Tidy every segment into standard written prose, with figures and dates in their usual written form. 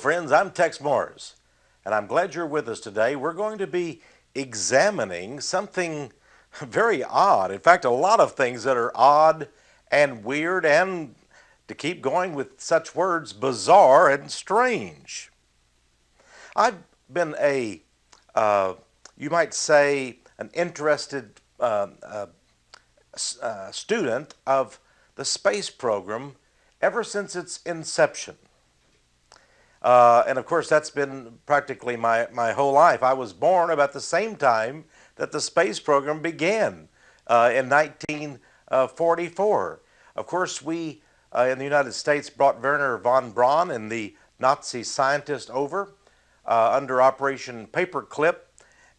friends, I'm Tex Mars, and I'm glad you're with us today. We're going to be examining something very odd. In fact, a lot of things that are odd and weird, and to keep going with such words, bizarre and strange. I've been you might say, an interested student of the space program ever since its inception. And of course, that's been practically my whole life. I was born about the same time that the space program began in 1944. Of course, we in the United States brought Wernher von Braun and the Nazi scientist over under Operation Paperclip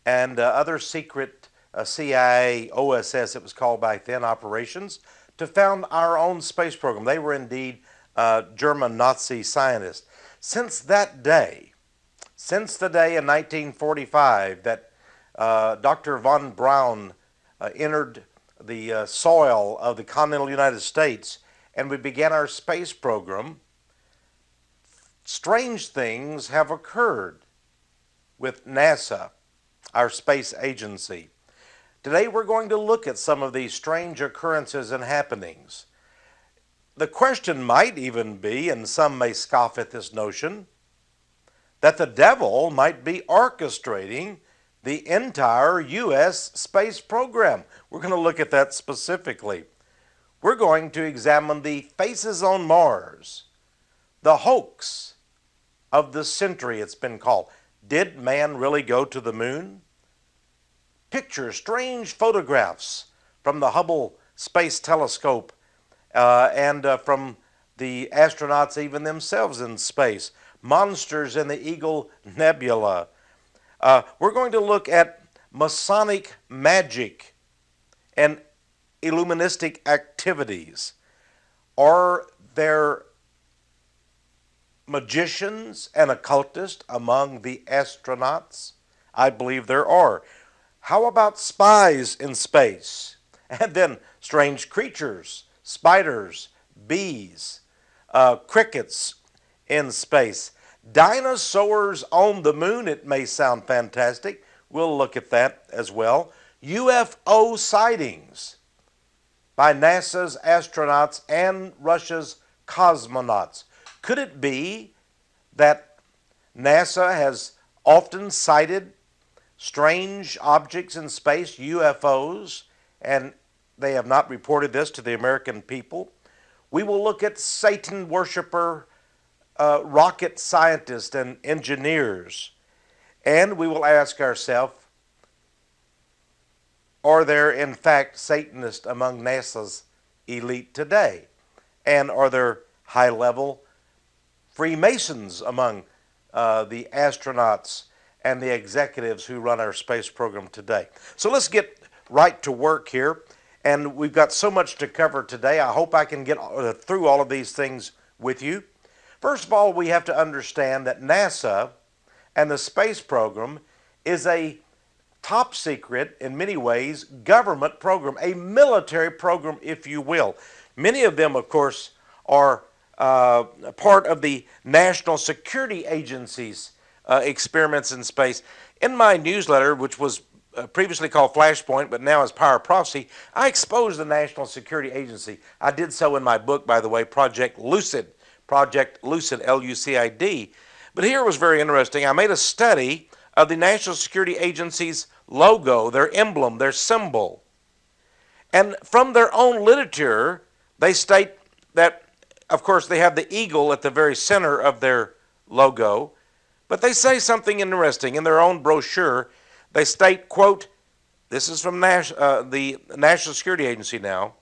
and other secret CIA, OSS, it was called back then, operations, to found our own space program. They were indeed German Nazi scientists. Since that day, since the day in 1945 that Dr. von Braun entered the soil of the continental United States and we began our space program, strange things have occurred with NASA, our space agency. Today we're going to look at some of these strange occurrences and happenings. The question might even be, and some may scoff at this notion, that the devil might be orchestrating the entire U.S. space program. We're going to look at that specifically. We're going to examine the faces on Mars, the hoax of the century it's been called. Did man really go to the moon? Picture strange photographs from the Hubble Space Telescope and from the astronauts even themselves in space. Monsters in the Eagle Nebula. We're going to look at Masonic magic and illuministic activities. Are there magicians and occultists among the astronauts? I believe there are. How about spies in space? And then strange creatures, spiders, bees, crickets in space. Dinosaurs on the moon, it may sound fantastic. We'll look at that as well. UFO sightings by NASA's astronauts and Russia's cosmonauts. Could it be that NASA has often cited strange objects in space, UFOs, and they have not reported this to the American people? We will look at Satan worshiper rocket scientists and engineers, and we will ask ourselves, are there in fact Satanists among NASA's elite today? And are there high-level Freemasons among the astronauts and the executives who run our space program today? So let's get right to work here. And we've got so much to cover today. I hope I can get through all of these things with you. First of all, we have to understand that NASA and the space program is a top secret, in many ways, government program, a military program, if you will. Many of them, of course, are part of the National Security Agency's experiments in space. In my newsletter, which was previously called Flashpoint, but now is Power Prophecy, I exposed the National Security Agency. I did so in my book, by the way, Project Lucid, L-U-C-I-D. But here was very interesting. I made a study of the National Security Agency's logo, their emblem, their symbol. And from their own literature, they state that, of course, they have the eagle at the very center of their logo. But they say something interesting. In their own brochure, they state, quote, this is from the National Security Agency now,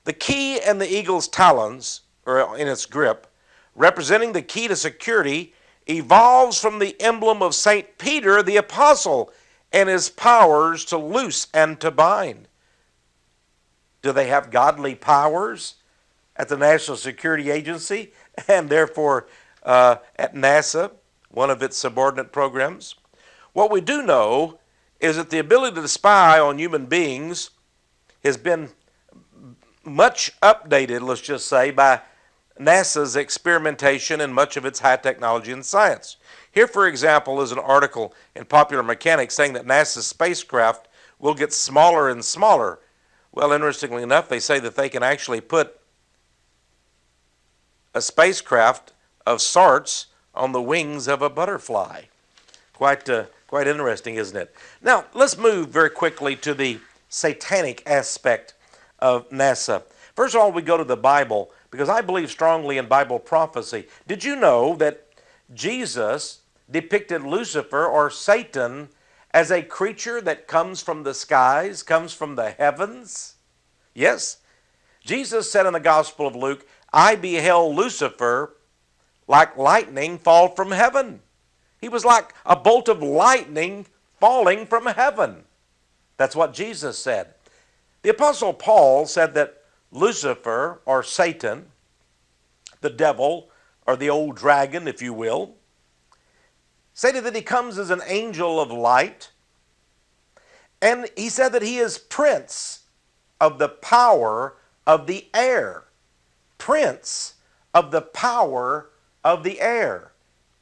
the key and the eagle's talons, or in its grip, representing the key to security, evolves from the emblem of St. Peter the Apostle and his powers to loose and to bind. Do they have godly powers at the National Security Agency and therefore at NASA, one of its subordinate programs? What we do know is that the ability to spy on human beings has been much updated, let's just say, by NASA's experimentation and much of its high technology and science. Here, for example, is an article in Popular Mechanics saying that NASA's spacecraft will get smaller and smaller. Well, interestingly enough, they say that they can actually put a spacecraft of sorts on the wings of a butterfly. Quite interesting, isn't it? Now, let's move very quickly to the satanic aspect of NASA. First of all, we go to the Bible, because I believe strongly in Bible prophecy. Did you know that Jesus depicted Lucifer, or Satan, as a creature that comes from the skies, comes from the heavens? Yes. Jesus said in the Gospel of Luke, I beheld Lucifer like lightning fall from heaven. He was like a bolt of lightning falling from heaven. That's what Jesus said. The Apostle Paul said that Lucifer, or Satan, the devil, or the old dragon, if you will, stated that he comes as an angel of light, and he said that he is prince of the power of the air. Prince of the power of the air.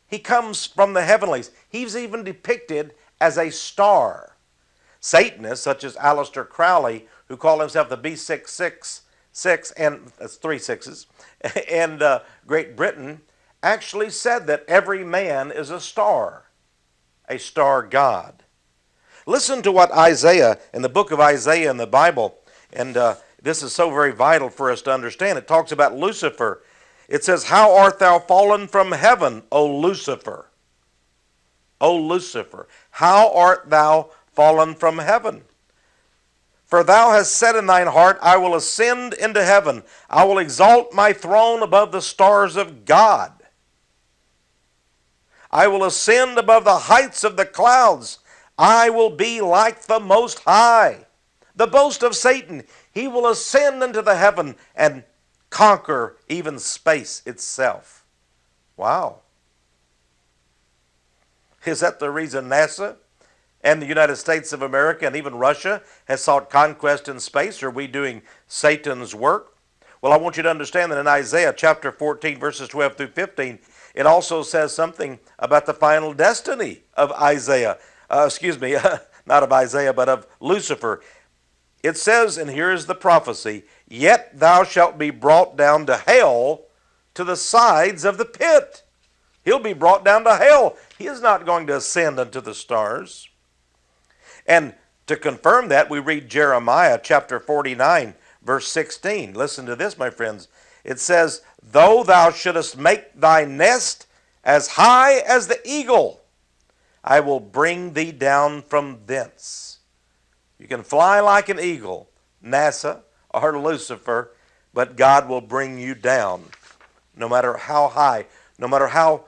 He comes from the heavenlies. He's even depicted as a star. Satanists, such as Aleister Crowley, who call himself the B666, and that's 3 6s, and Great Britain, actually said that every man is a star god. Listen to what Isaiah, in the book of Isaiah in the Bible, and this is so very vital for us to understand. It talks about Lucifer. It says, how art thou fallen from heaven, O Lucifer? O Lucifer, how art thou fallen from heaven? For thou hast said in thine heart, I will ascend into heaven. I will exalt my throne above the stars of God. I will ascend above the heights of the clouds. I will be like the Most High. The boast of Satan, he will ascend into the heaven and conquer even space itself. Wow. Is that the reason NASA and the United States of America and even Russia has sought conquest in space? Are we doing Satan's work? Well, I want you to understand that in Isaiah chapter 14, verses 12 through 15, it also says something about the final destiny of Isaiah. Not of Isaiah, but of Lucifer. It says, and here is the prophecy, yet thou shalt be brought down to hell, to the sides of the pit. He'll be brought down to hell. He is not going to ascend unto the stars. And to confirm that, we read Jeremiah chapter 49, verse 16. Listen to this, my friends. It says, though thou shouldest make thy nest as high as the eagle, I will bring thee down from thence. You can fly like an eagle, NASA or Lucifer, but God will bring you down no matter how high, no matter how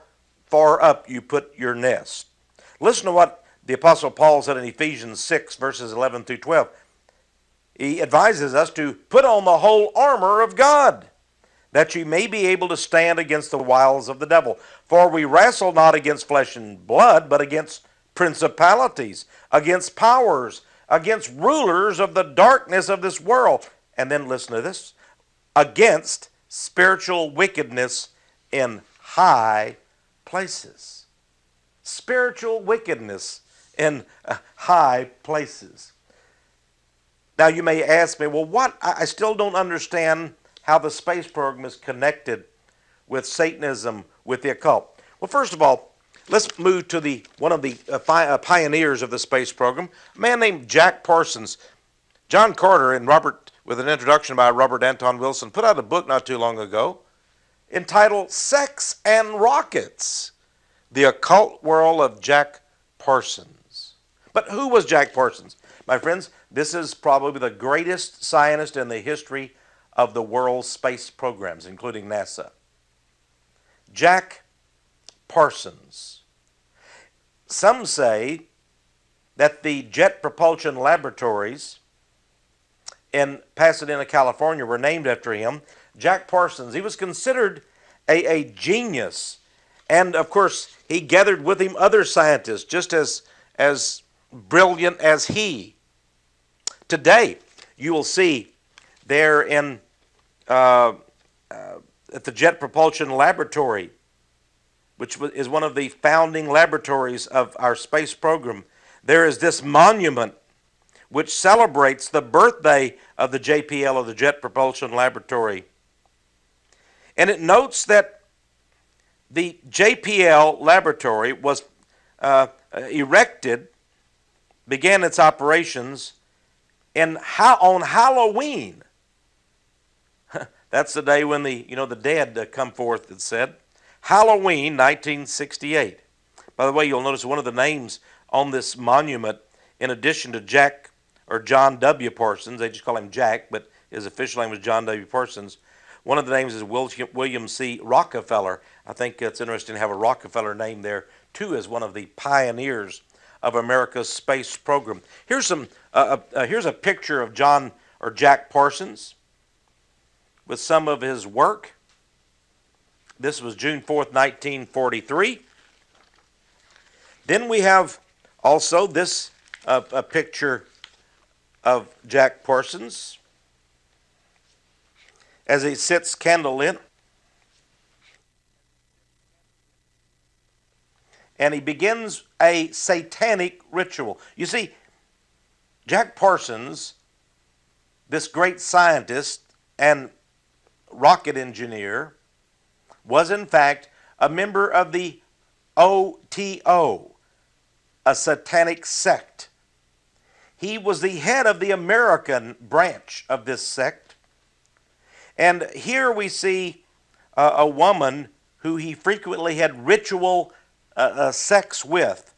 far up you put your nest. Listen to what the Apostle Paul said in Ephesians 6, verses 11 through 12. He advises us to put on the whole armor of God, that you may be able to stand against the wiles of the devil. For we wrestle not against flesh and blood, but against principalities, against powers, against rulers of the darkness of this world. And then listen to this, against spiritual wickedness in high places. Spiritual wickedness in high places. Now you may ask me, well, what? I still don't understand how the space program is connected with Satanism, with the occult. Well, first of all, let's move to one of the pioneers of the space program, a man named Jack Parsons. John Carter and with an introduction by Robert Anton Wilson, put out a book not too long ago entitled Sex and Rockets, The Occult World of Jack Parsons. But who was Jack Parsons? My friends, this is probably the greatest scientist in the history of the world's space programs, including NASA. Jack Parsons. Some say that the Jet Propulsion Laboratories in Pasadena, California were named after him. Jack Parsons, he was considered a genius. And of course, he gathered with him other scientists just as brilliant as he. Today, you will see there in at the Jet Propulsion Laboratory, which is one of the founding laboratories of our space program, there is this monument which celebrates the birthday of the JPL, or the Jet Propulsion Laboratory. And it notes that the JPL laboratory was erected, began its operations on Halloween. That's the day when the dead come forth, it said. Halloween 1968. By the way, you'll notice one of the names on this monument, in addition to Jack or John W. Parsons, they just call him Jack, but his official name was John W. Parsons. One of the names is William C. Rockefeller. I think it's interesting to have a Rockefeller name there, too, as one of the pioneers of America's space program. Here's a picture of John or Jack Parsons with some of his work. This was June 4th, 1943. Then we have also this a picture of Jack Parsons as he sits candlelit, and he begins a satanic ritual. You see, Jack Parsons, this great scientist and rocket engineer, was in fact a member of the OTO, a satanic sect. He was the head of the American branch of this sect. And here we see a woman who he frequently had ritual sex with.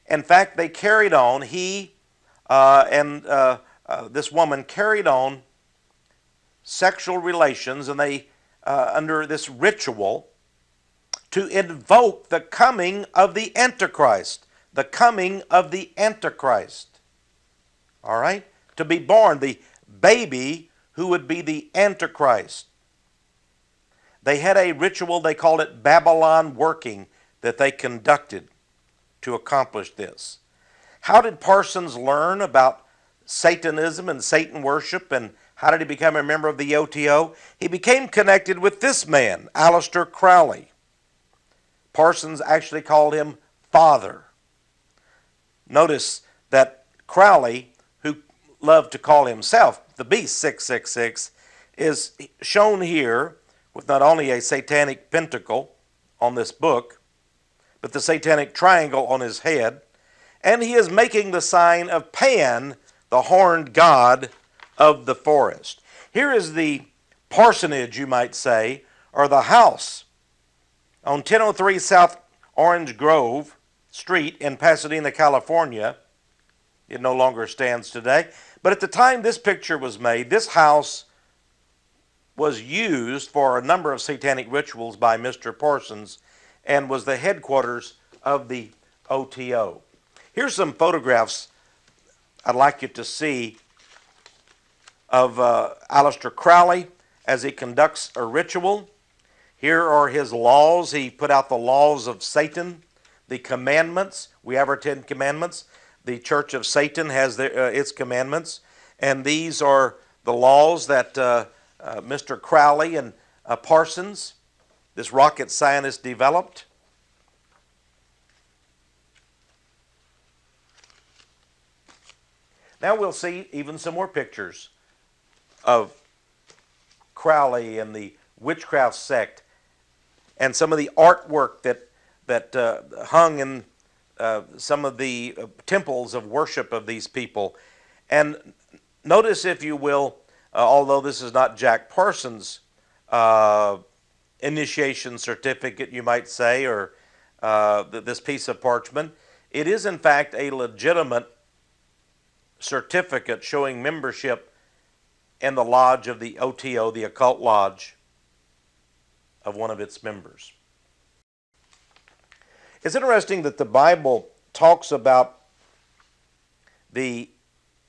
In fact, they carried on, he and this woman carried on sexual relations, and they, under this ritual, to invoke the coming of the Antichrist. The coming of the Antichrist. All right? To be born, the baby who would be the Antichrist. They had a ritual, they called it Babylon working, that they conducted to accomplish this. How did Parsons learn about Satanism and Satan worship, and how did he become a member of the OTO? He became connected with this man, Aleister Crowley. Parsons actually called him Father. Notice that Crowley, who loved to call himself the Beast 666, is shown here with not only a satanic pentacle on this book, but the satanic triangle on his head, and he is making the sign of Pan, the horned god of the forest. Here is the parsonage, you might say, or the house on 1003 South Orange Grove Street in Pasadena, California. It no longer stands today. But at the time this picture was made, this house was used for a number of satanic rituals by Mr. Parsons and was the headquarters of the OTO. Here's some photographs I'd like you to see of Aleister Crowley as he conducts a ritual. Here are his laws. He put out the laws of Satan, the commandments. We have our 10 commandments. The Church of Satan has its commandments. And these are the laws that Mr. Crowley and Parsons, this rocket scientist, developed. Now we'll see even some more pictures of Crowley and the witchcraft sect, and some of the artwork that hung in some of the temples of worship of these people. And notice, if you will, although this is not Jack Parsons' initiation certificate, you might say, or this piece of parchment, it is in fact a legitimate certificate showing membership in the lodge of the OTO, the occult lodge of one of its members. It's interesting that the Bible talks about the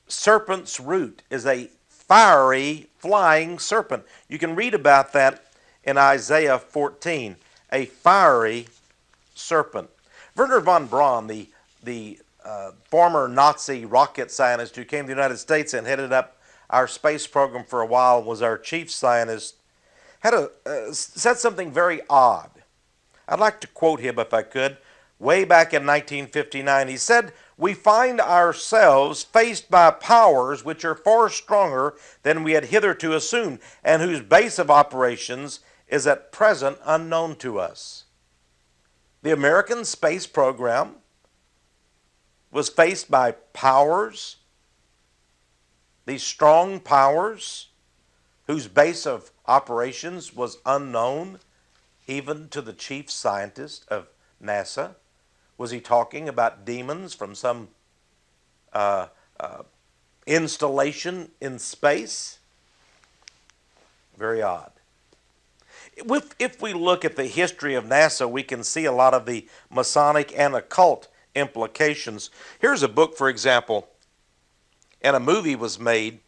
serpent's root is a fiery flying serpent. You can read about that in Isaiah 14, a fiery serpent. Wernher von Braun, the former Nazi rocket scientist who came to the United States and headed up our space program for a while, was our chief scientist, said something very odd. I'd like to quote him if I could. Way back in 1959, he said, "We find ourselves faced by powers which are far stronger than we had hitherto assumed, and whose base of operations is at present unknown to us." The American space program was faced by powers, these strong powers, whose base of operations was unknown even to the chief scientist of NASA. Was he talking about demons from some installation in space? Very odd. If we look at the history of NASA, we can see a lot of the Masonic and occult implications. Here's a book, for example, and a movie was made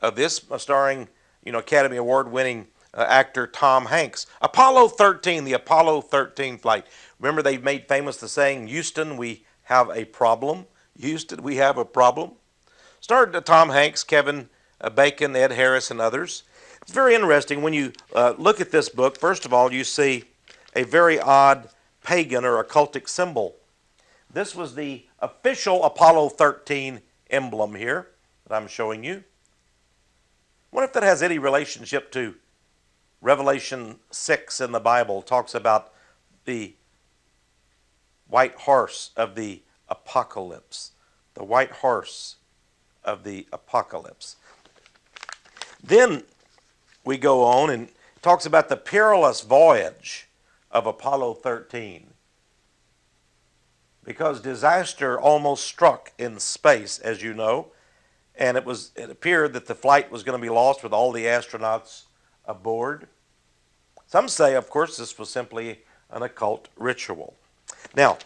of this, starring Academy Award-winning actor Tom Hanks. Apollo 13, the Apollo 13 flight. Remember, they've made famous the saying, "Houston, we have a problem." Houston, we have a problem. Starred Tom Hanks, Kevin Bacon, Ed Harris, and others. It's very interesting when you look at this book. First of all, you see a very odd pagan or occultic symbol. This was the official Apollo 13 emblem here that I'm showing you. I wonder if that has any relationship to Revelation 6 in the Bible. It talks about the white horse of the apocalypse. The white horse of the apocalypse. Then we go on and talks about the perilous voyage of Apollo 13. Because disaster almost struck in space, as you know, and it appeared that the flight was going to be lost with all the astronauts aboard. Some say, of course, this was simply an occult ritual. Now,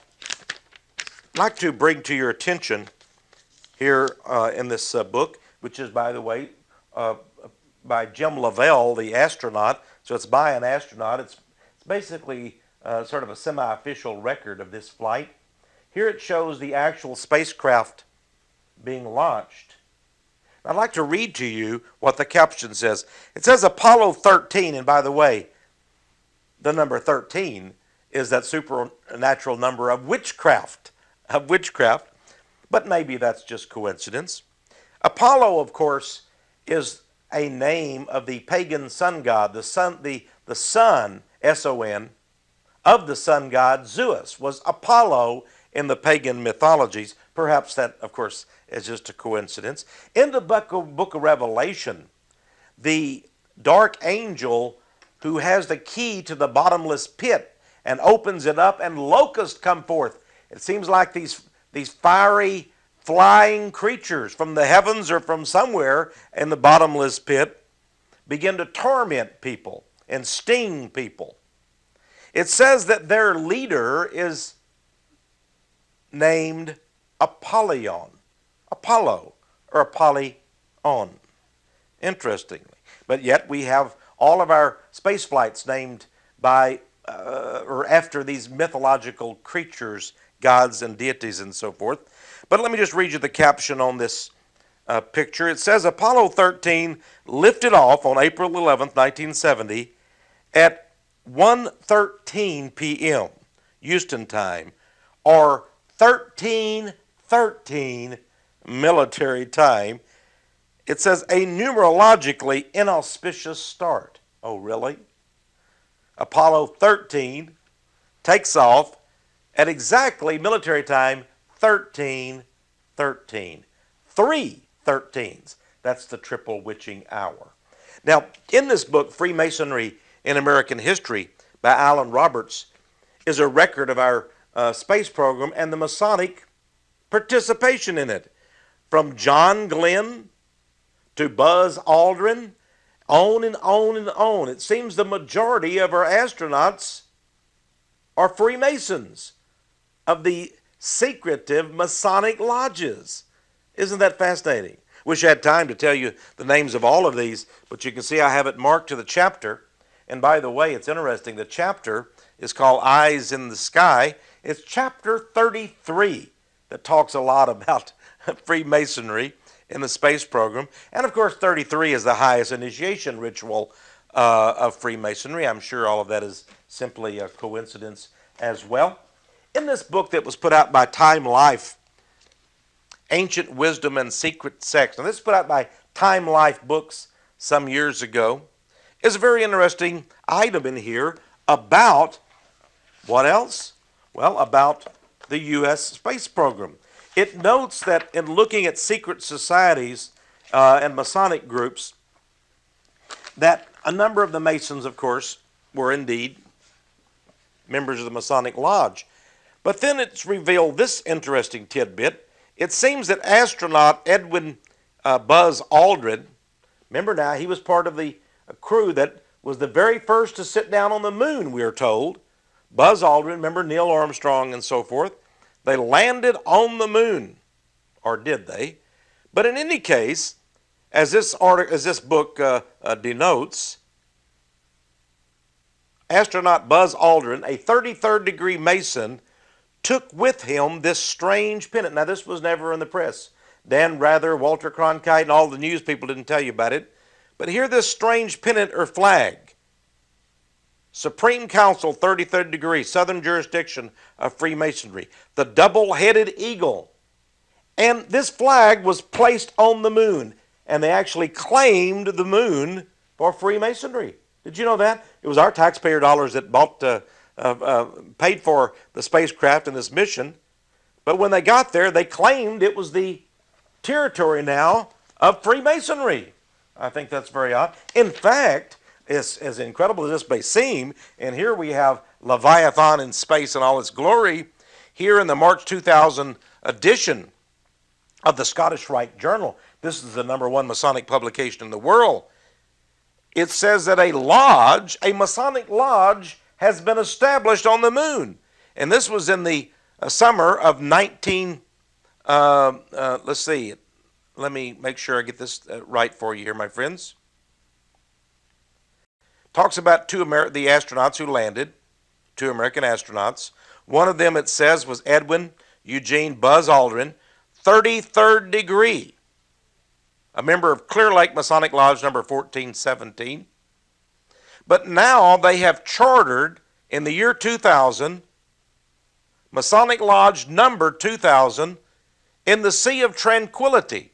I'd like to bring to your attention here in this book, which is, by the way, by Jim Lovell, the astronaut. So it's by an astronaut. It's basically sort of a semi-official record of this flight. Here it shows the actual spacecraft being launched. I'd like to read to you what the caption says. It says Apollo 13, and by the way, the number 13 is that supernatural number of witchcraft, but maybe that's just coincidence. Apollo, of course, is a name of the pagan sun god, the sun, S-O-N, of the sun god Zeus, was Apollo in the pagan mythologies. Perhaps that, of course, is just a coincidence. In the book of Revelation, the dark angel who has the key to the bottomless pit and opens it up, and locusts come forth. It seems like these fiery, flying creatures from the heavens or from somewhere in the bottomless pit begin to torment people and sting people. It says that their leader is named Apollo or Apollyon. Interestingly. But yet we have all of our space flights named by or after these mythological creatures, gods and deities and so forth. But let me just read you the caption on this picture. It says Apollo 13 lifted off on April 11th, 1970 at 1:13 p.m. Houston time, or 13:13 military time. It says a numerologically inauspicious start. Oh, really? Apollo 13 takes off at exactly military time 13:13. 3 13s. That's the triple witching hour. Now, in this book, Freemasonry in American History by Alan Roberts, is a record of our space program and the Masonic participation in it. From John Glenn to Buzz Aldrin, on and on and on. It seems the majority of our astronauts are Freemasons of the secretive Masonic lodges. Isn't that fascinating? Wish I had time to tell you the names of all of these, but you can see I have it marked to the chapter. And by the way, it's interesting, the chapter is called Eyes in the Sky. It's chapter 33 that talks a lot about Freemasonry in the space program. And of course, 33 is the highest initiation ritual of Freemasonry. I'm sure all of that is simply a coincidence as well. In this book that was put out by Time Life, Ancient Wisdom and Secret Sects, now this was put out by Time Life Books some years ago, is a very interesting item in here about what else? Well, about the U.S. space program. It notes that in looking at secret societies and Masonic groups, that a number of the Masons, of course, were indeed members of the Masonic Lodge. But then it's revealed this interesting tidbit. It seems that astronaut Edwin Buzz Aldrin, remember now, he was part of the crew that was the very first to sit down on the moon, we are told. Buzz Aldrin, remember Neil Armstrong and so forth. They landed on the moon, or did they? But in any case, as this book denotes, astronaut Buzz Aldrin, a 33rd degree Mason, took with him this strange pennant. Now, this was never in the press. Dan Rather, Walter Cronkite, and all the news people didn't tell you about it. But here this strange pennant or flag. Supreme Council, 33rd degree, Southern Jurisdiction of Freemasonry. The double-headed eagle. And this flag was placed on the moon. And they actually claimed the moon for Freemasonry. Did you know that? It was our taxpayer dollars that paid for the spacecraft and this mission. But when they got there, they claimed it was the territory now of Freemasonry. I think that's very odd. In fact, as incredible as this may seem, and here we have Leviathan in space in all its glory, here in the March 2000 edition of the Scottish Rite Journal, this is the #1 Masonic publication in the world, it says that a lodge, a Masonic lodge, has been established on the moon. And this was in the summer of let's see, let me make sure I get this right for you here, my friends. Talks about the astronauts who landed, 2 American astronauts. One of them, it says, was Edwin Eugene Buzz Aldrin, 33rd degree, a member of Clear Lake Masonic Lodge number 1417. But now they have chartered, in the year 2000, Masonic Lodge number 2000 in the Sea of Tranquility.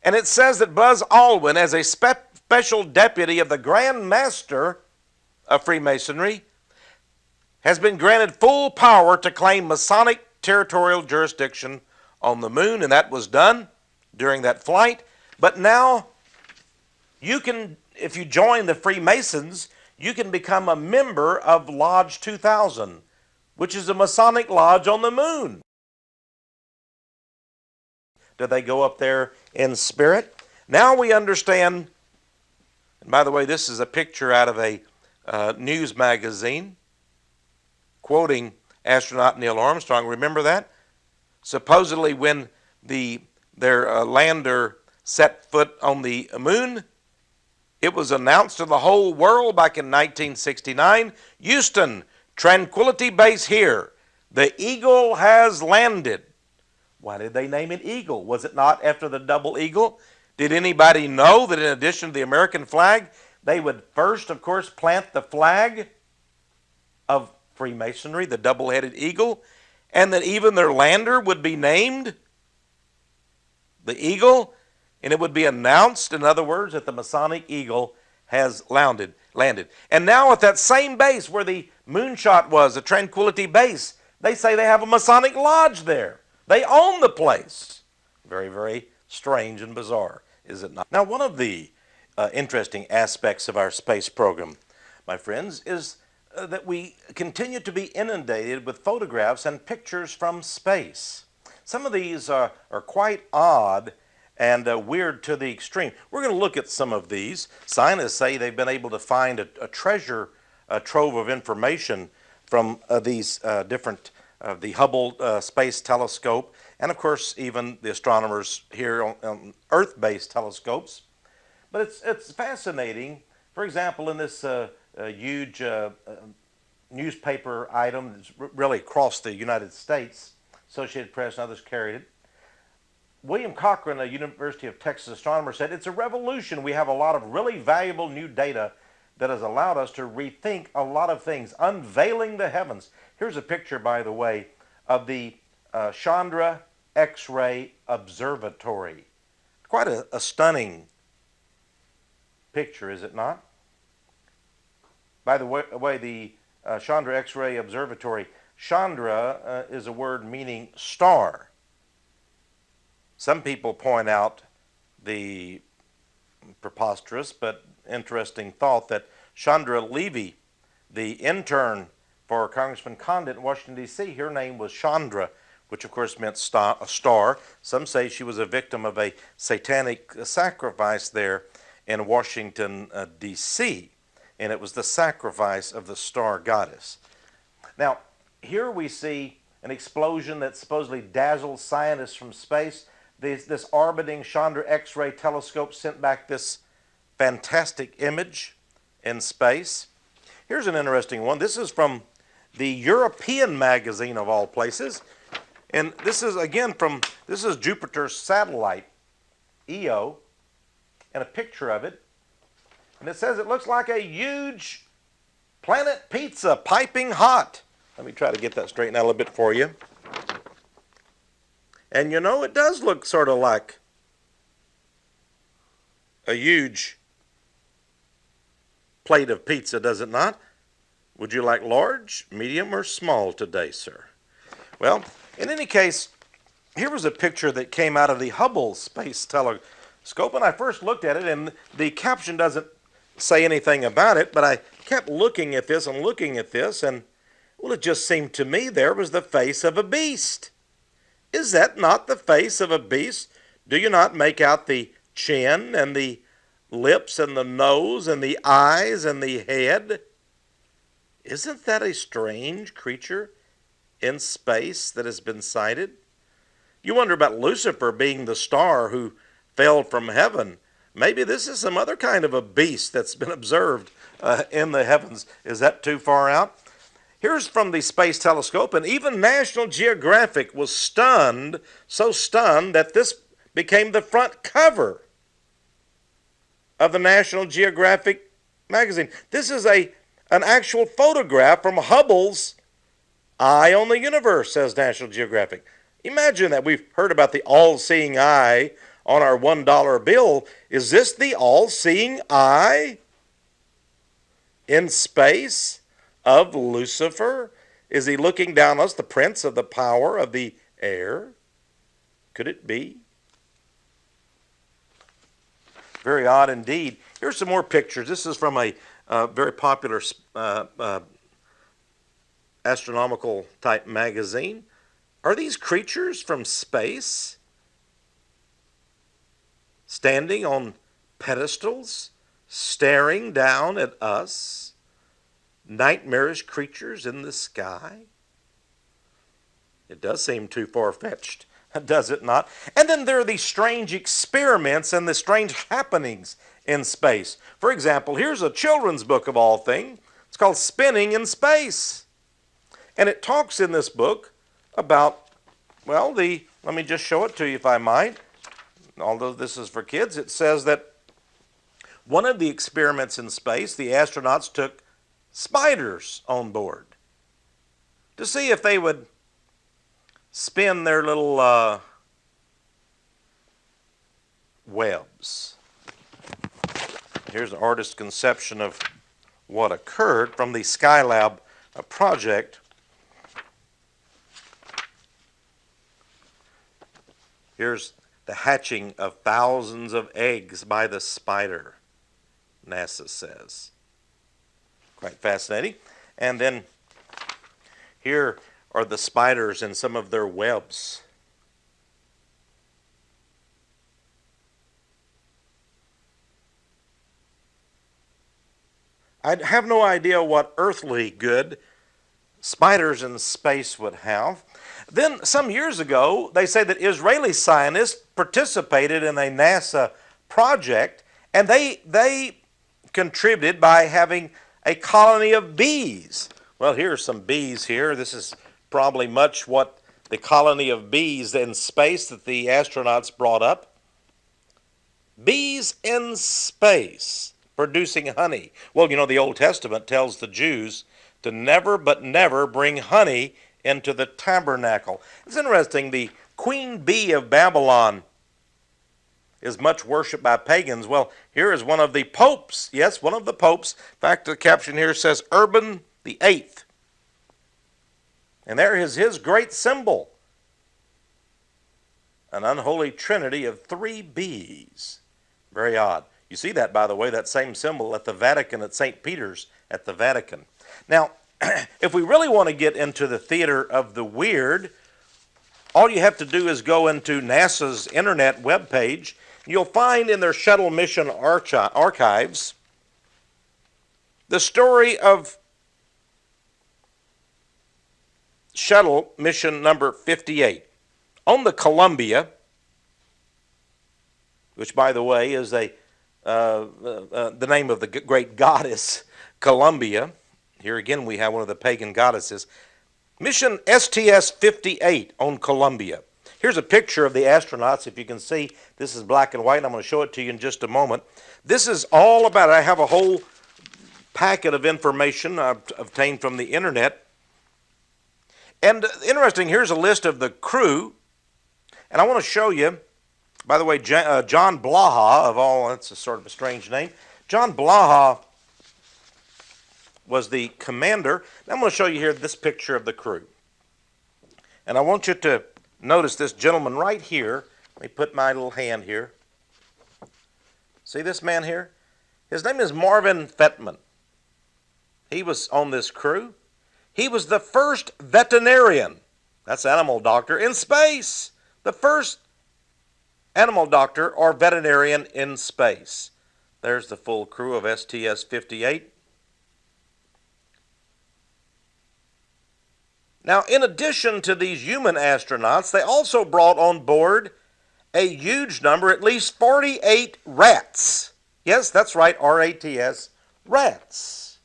And it says that Buzz Aldrin, as a special deputy of the Grand Master of Freemasonry, has been granted full power to claim Masonic territorial jurisdiction on the moon, and that was done during that flight. But now, you can, if you join the Freemasons, you can become a member of Lodge 2000, which is a Masonic lodge on the moon. Do they go up there in spirit? Now we understand, and by the way, this is a picture out of a news magazine quoting astronaut Neil Armstrong. Remember that? Supposedly when their lander set foot on the moon, it was announced to the whole world back in 1969, Houston, Tranquility Base here. The Eagle has landed. Why did they name it Eagle? Was it not after the double eagle? Did anybody know that in addition to the American flag, they would first, of course, plant the flag of Freemasonry, the double-headed eagle, and that even their lander would be named the Eagle, and it would be announced, in other words, that the Masonic Eagle has landed. And now at that same base where the moonshot was, the Tranquility Base, they say they have a Masonic lodge there. They own the place. Very, very strange and bizarre, is it not? Now, one of the interesting aspects of our space program, my friends, is that we continue to be inundated with photographs and pictures from space. Some of these are quite odd and weird to the extreme. We're going to look at some of these. Scientists say they've been able to find a treasure trove of information from these different the Hubble Space Telescope, and of course even the astronomers here on Earth-based telescopes. But it's fascinating. For example, in this huge newspaper item that's really across the United States, Associated Press and others carried it, William Cochran, a University of Texas astronomer, said, it's a revolution. We have a lot of really valuable new data that has allowed us to rethink a lot of things, unveiling the heavens. Here's a picture, by the way, of the Chandra X-ray Observatory. Quite a stunning picture, is it not? By the way, the Chandra X-ray Observatory, Chandra is a word meaning star. Some people point out the preposterous but interesting thought that Chandra Levy, the intern for Congressman Condit in Washington, D.C., her name was Chandra, which of course meant a star. Some say she was a victim of a satanic sacrifice there in Washington, D.C., and it was the sacrifice of the star goddess. Now, here we see an explosion that supposedly dazzles scientists from space. This orbiting Chandra X-ray telescope sent back this fantastic image in space. Here's an interesting one. This is from the European magazine of all places. And this is, again, this is Jupiter's satellite, Io, and a picture of it. And it says it looks like a huge planet pizza piping hot. Let me try to get that straightened out a little bit for you. And you know, it does look sort of like a huge plate of pizza, does it not? Would you like large, medium, or small today, sir? Well, in any case, here was a picture that came out of the Hubble Space Telescope, and I first looked at it, and the caption doesn't say anything about it, but I kept looking at this, and well, it just seemed to me there was the face of a beast. Is that not the face of a beast? Do you not make out the chin and the lips and the nose and the eyes and the head? Isn't that a strange creature in space that has been sighted? You wonder about Lucifer being the star who fell from heaven. Maybe this is some other kind of a beast that's been observed in the heavens. Is that too far out? Here's from the Space Telescope, and even National Geographic was stunned, so stunned that this became the front cover of the National Geographic magazine. This is an actual photograph from Hubble's Eye on the Universe, says National Geographic. Imagine that. We've heard about the all-seeing eye on our $1 bill. Is this the all-seeing eye in space of Lucifer? Is he looking down on us, the prince of the power of the air? Could it be? Very odd indeed. Here's some more pictures. This is from a very popular astronomical type magazine. Are these creatures from space standing on pedestals, staring down at us? Nightmarish creatures in the sky? It does seem too far-fetched, does it not? And then there are these strange experiments and the strange happenings in space. For example, here's a children's book of all things. It's called Spinning in Space. And it talks in this book about, well, let me just show it to you if I might. Although this is for kids, it says that one of the experiments in space, the astronauts took spiders on board to see if they would spin their little webs. Here's an artist's conception of what occurred from the Skylab project. Here's the hatching of thousands of eggs by the spider, NASA says. Quite fascinating. And then here are the spiders and some of their webs. I have no idea what earthly good spiders in space would have. Then some years ago, they say that Israeli scientists participated in a NASA project, and they contributed by having a colony of bees. Well, here are some bees here. This is probably much what the colony of bees in space that the astronauts brought up. Bees in space producing honey. Well, you know, the Old Testament tells the Jews to never but never bring honey into the tabernacle. It's interesting, the queen bee of Babylon is much worshipped by pagans. Well, here is one of the popes. Yes, one of the popes. In fact, the caption here says Urban the Eighth. And there is his great symbol. An unholy trinity of 3 bees. Very odd. You see that, by the way, that same symbol at the Vatican, at St. Peter's at the Vatican. Now, if we really want to get into the theater of the weird, all you have to do is go into NASA's internet webpage. You'll find in their shuttle mission archives the story of shuttle mission number 58 on the Columbia, which, by the way, is the name of the great goddess Columbia. Here again we have one of the pagan goddesses. Mission STS-58 on Columbia. Here's a picture of the astronauts. If you can see, this is black and white, and I'm going to show it to you in just a moment. This is all about it. I have a whole packet of information I've obtained from the internet. And interesting, here's a list of the crew. And I want to show you, by the way, John Blaha, of all, that's a sort of a strange name. John Blaha was the commander. I'm going to show you here this picture of the crew. And I want you to notice this gentleman right here. Let me put my little hand here. See this man here? His name is Marvin Fettman. He was on this crew. He was the first veterinarian, that's animal doctor, in space. The first animal doctor or veterinarian in space. There's the full crew of STS-58. Now, in addition to these human astronauts, they also brought on board a huge number, at least 48 rats. Yes, that's right, R-A-T-S, rats.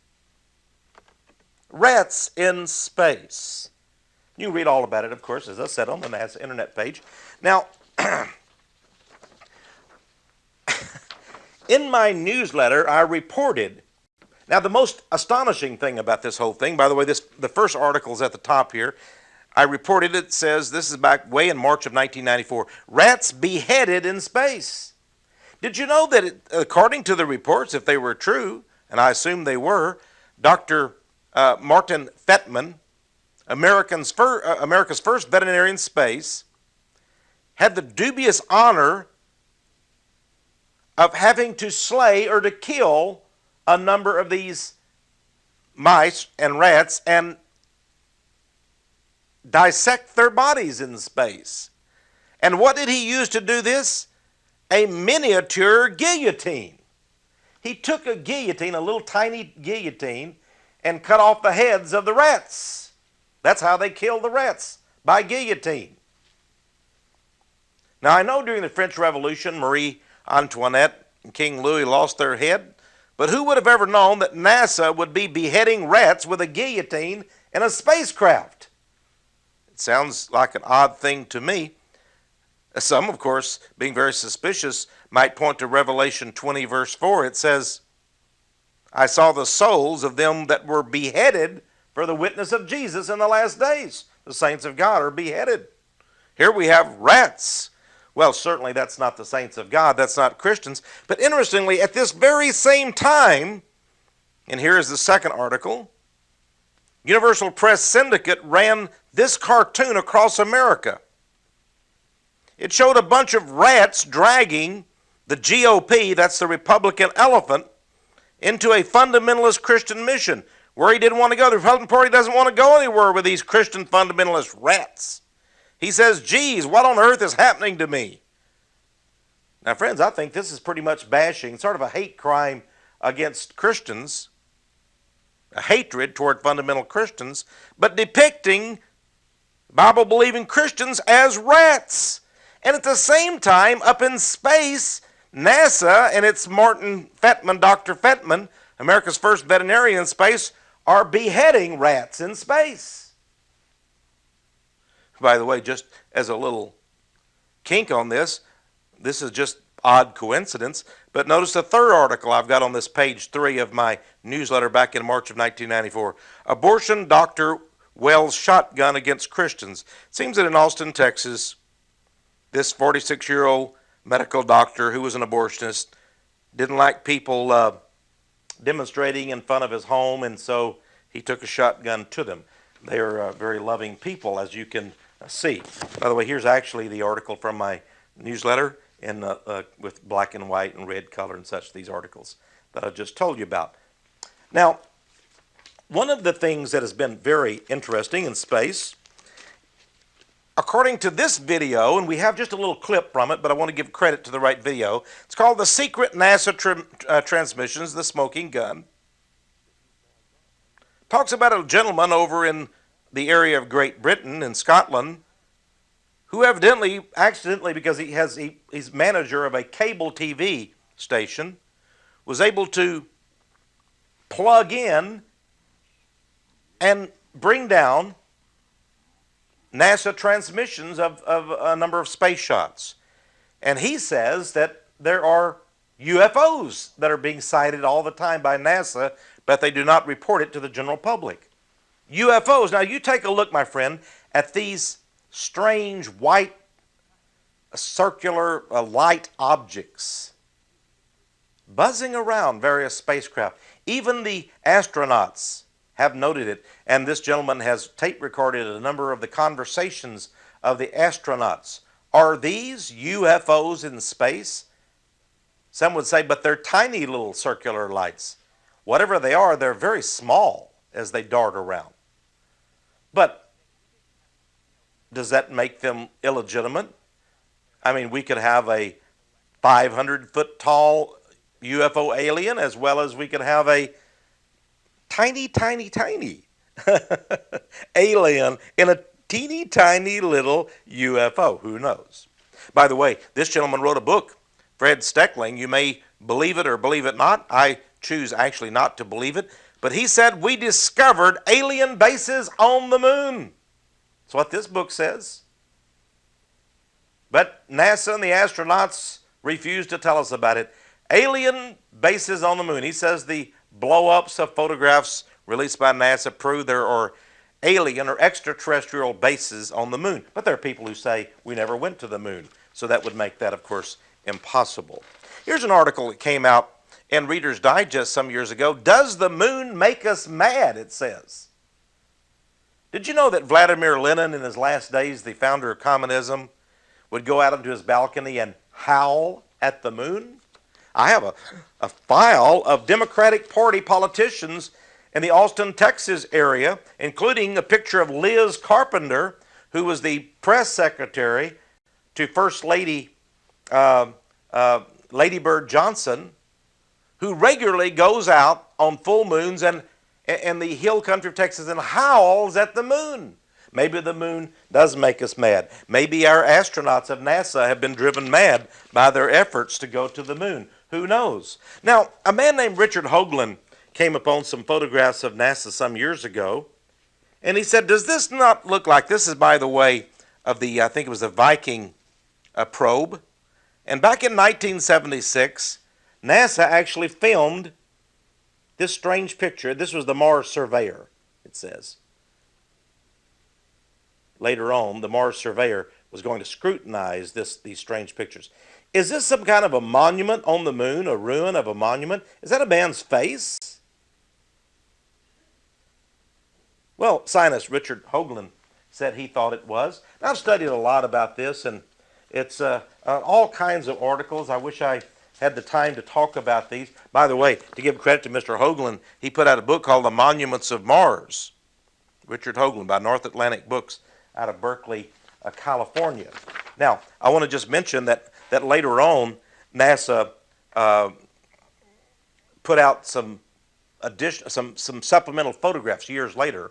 Rats in space. You can read all about it, of course, as I said, on the NASA internet page. Now, in my newsletter, I reported. Now, the most astonishing thing about this whole thing, by the way, the first article is at the top here. I reported it, says, this is back way in March of 1994, rats beheaded in space. Did you know that, according to the reports, if they were true, and I assume they were, Dr. Martin Fettman, America's first veterinarian in space, had the dubious honor of having to slay or to kill a number of these mice and rats and dissect their bodies in space. And what did he use to do this? A miniature guillotine. He took a guillotine, a little tiny guillotine, and cut off the heads of the rats. That's how they killed the rats, by guillotine. Now, I know during the French Revolution, Marie Antoinette and King Louis lost their head, but who would have ever known that NASA would be beheading rats with a guillotine in a spacecraft? It sounds like an odd thing to me. Some, of course, being very suspicious, might point to Revelation 20, verse 4. It says, I saw the souls of them that were beheaded for the witness of Jesus in the last days. The saints of God are beheaded. Here we have rats. Well, certainly that's not the saints of God. That's not Christians. But interestingly, at this very same time, and here is the second article, Universal Press Syndicate ran this cartoon across America. It showed a bunch of rats dragging the GOP, that's the Republican elephant, into a fundamentalist Christian mission where he didn't want to go. The Republican Party doesn't want to go anywhere with these Christian fundamentalist rats. He says, geez, what on earth is happening to me? Now, friends, I think this is pretty much bashing, sort of a hate crime against Christians, a hatred toward fundamental Christians, but depicting Bible-believing Christians as rats. And at the same time, up in space, NASA and its Martin Fettman, Dr. Fettman, America's first veterinarian in space, are beheading rats in space. By the way, just as a little kink on this is just odd coincidence, but notice the third article I've got on this page 3 of my newsletter back in March of 1994. Abortion doctor wells shotgun against Christians. It seems that in Austin, Texas, this 46-year-old medical doctor who was an abortionist didn't like people demonstrating in front of his home, and so he took a shotgun to them. They are very loving people, as you can see. By the way, here's actually the article from my newsletter in with black and white and red color and such, these articles that I just told you about. Now, one of the things that has been very interesting in space, according to this video, and we have just a little clip from it, but I want to give credit to the right video. It's called The Secret NASA Transmissions, the Smoking Gun. Talks about a gentleman over in the area of Great Britain in Scotland who accidentally, because he's manager of a cable TV station, was able to plug in and bring down NASA transmissions of a number of space shots. And he says that there are UFOs that are being sighted all the time by NASA, but they do not report it to the general public. UFOs. Now you take a look, my friend, at these strange white circular light objects buzzing around various spacecraft. Even the astronauts have noted it, and this gentleman has tape recorded a number of the conversations of the astronauts. Are these UFOs in space? Some would say, but they're tiny little circular lights. Whatever they are, they're very small as they dart around. But does that make them illegitimate? I mean, we could have a 500-foot tall UFO alien as well as we could have a tiny alien in a teeny tiny little UFO. Who knows? By the way, this gentleman wrote a book, Fred Steckling. You may believe it or believe it not. I choose actually not to believe it. But he said, we discovered alien bases on the moon. That's what this book says. But NASA and the astronauts refused to tell us about it. Alien bases on the moon. He says the blow-ups of photographs released by NASA prove there are alien or extraterrestrial bases on the moon. But there are people who say we never went to the moon. So that would make that, of course, impossible. Here's an article that came out in Reader's Digest some years ago. Does the moon make us mad? It says. Did you know that Vladimir Lenin, in his last days, the founder of communism, would go out onto his balcony and howl at the moon? I have a file of Democratic Party politicians in the Austin, Texas area, including a picture of Liz Carpenter, who was the press secretary to First Lady Lady Bird Johnson, who regularly goes out on full moons and in the hill country of Texas and howls at the moon. Maybe the moon does make us mad. Maybe our astronauts of NASA have been driven mad by their efforts to go to the moon. Who knows? Now, a man named Richard Hoagland came upon some photographs of NASA some years ago, and he said, does this not look like, this is, by the way, of the, I think it was the Viking probe. And back in 1976, NASA actually filmed this strange picture. This was the Mars Surveyor, it says. Later on, the Mars Surveyor was going to scrutinize these strange pictures. Is this some kind of a monument on the moon, a ruin of a monument? Is that a man's face? Well, scientist Richard Hoagland said he thought it was. And I've studied a lot about this, and it's all kinds of articles. I wish I had the time to talk about these. By the way, to give credit to Mr. Hoagland, he put out a book called The Monuments of Mars. Richard Hoagland by North Atlantic Books out of Berkeley, California. Now, I want to just mention that later on, NASA put out some supplemental photographs years later,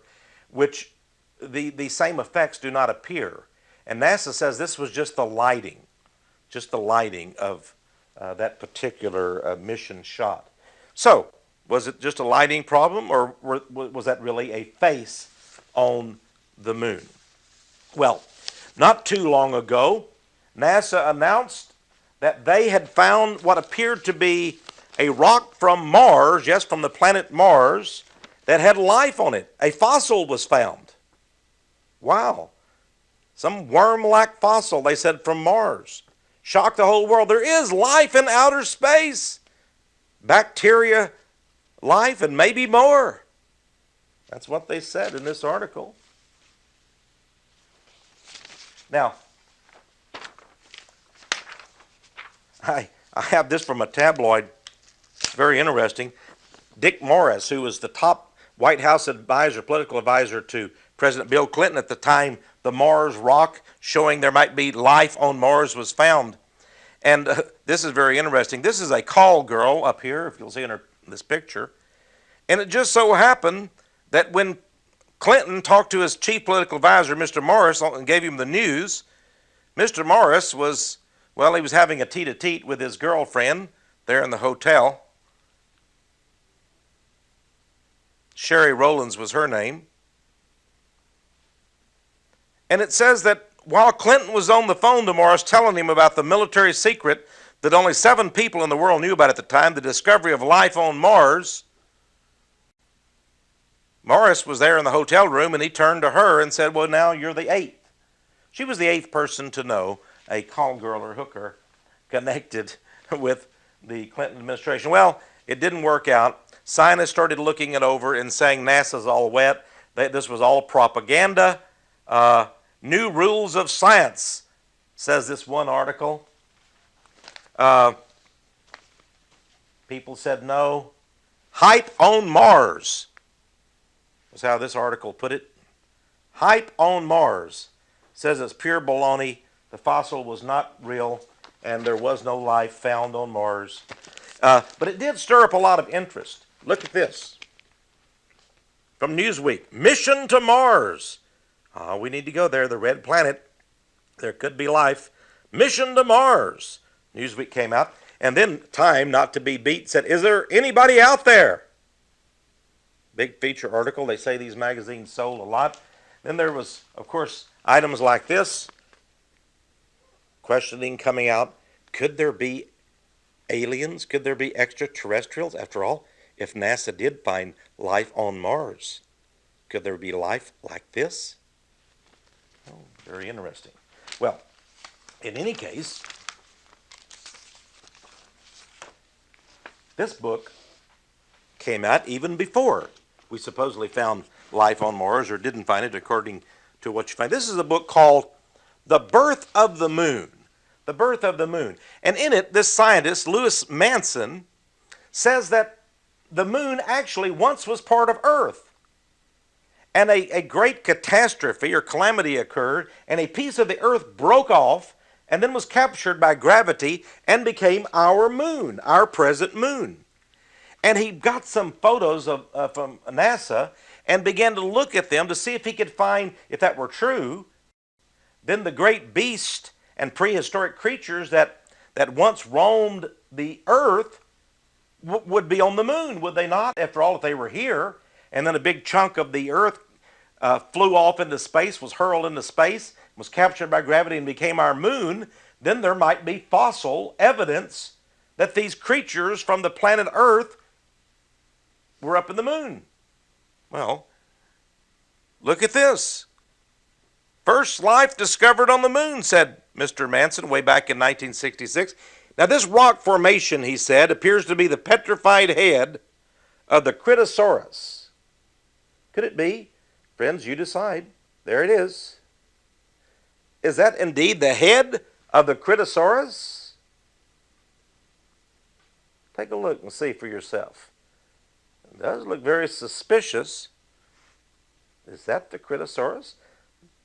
which the same effects do not appear. And NASA says this was just the lighting of that particular mission shot. So, was it just a lighting problem, or was that really a face on the moon? Well, Not too long ago, NASA announced that they had found what appeared to be a rock from Mars, yes, from the planet Mars, that had life on it. A fossil was found. Wow. Some worm-like fossil, they said, from Mars. Shocked the whole world. There is life in outer space. Bacteria, life, and maybe more. That's what they said in this article. Now, I have this from a tabloid. It's very interesting. Dick Morris, who was the top White House advisor, political advisor to President Bill Clinton at the time the Mars rock showing there might be life on Mars was found. And this is very interesting. This is a call girl up here, if you'll see in this picture. And it just so happened that when Clinton talked to his chief political advisor, Mr. Morris, and gave him the news, Mr. Morris was, well, he was having a tete-a-tete with his girlfriend there in the hotel. Sherry Rowlands was her name. And it says that while Clinton was on the phone to Morris telling him about the military secret that only 7 people in the world knew about at the time, the discovery of life on Mars, Morris was there in the hotel room and he turned to her and said, well, now you're the 8th. She was the 8th person to know a call girl or hooker connected with the Clinton administration. Well, it didn't work out. Scientists started looking it over and saying NASA's all wet. This was all propaganda. New rules of science, says this one article. People said no. Hype on Mars was how this article put it. Hype on Mars. Says it's pure baloney. The fossil was not real, and there was no life found on Mars. But it did stir up a lot of interest. Look at this. From Newsweek. Mission to Mars. We need to go there, the red planet. There could be life. Mission to Mars. Newsweek came out. And then Time, not to be beat, said, is there anybody out there? Big feature article. They say these magazines sold a lot. Then there was, of course, items like this. Questioning coming out. Could there be aliens? Could there be extraterrestrials? After all, if NASA did find life on Mars, could there be life like this? Oh, very interesting. Well, in any case, this book came out even before we supposedly found life on Mars, or didn't find it according to what you find. This is a book called The Birth of the Moon. The Birth of the Moon. And in it, this scientist, Louis Manson, says that the moon actually once was part of Earth. And a great catastrophe or calamity occurred, and a piece of the Earth broke off and then was captured by gravity and became our moon, our present moon. And he got some photos from NASA and began to look at them to see if he could find, if that were true, then the great beast and prehistoric creatures that once roamed the Earth would be on the moon, would they not? After all, if they were here, and then a big chunk of the Earth flew off into space, was hurled into space, was captured by gravity and became our moon, then there might be fossil evidence that these creatures from the planet Earth were up in the moon. Well, look at this. First life discovered on the moon, said Mr. Manson way back in 1966. Now this rock formation, he said, appears to be the petrified head of the Critosaurus. Could it be? Friends, you decide. There it is. Is that indeed the head of the Critosaurus? Take a look and see for yourself. It does look very suspicious. Is that the Critosaurus?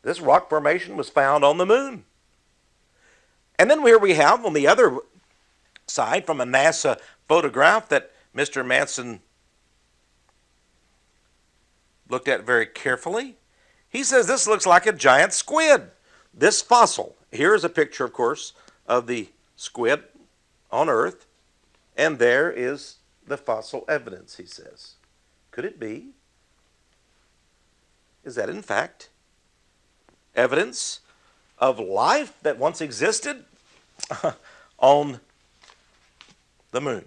This rock formation was found on the moon. And then here we have on the other side from a NASA photograph that Mr. Manson looked at very carefully. He says this looks like a giant squid. This fossil. Here is a picture, of course, of the squid on Earth. And there is the fossil evidence, he says. Could it be? Is that in fact evidence of life that once existed on the moon.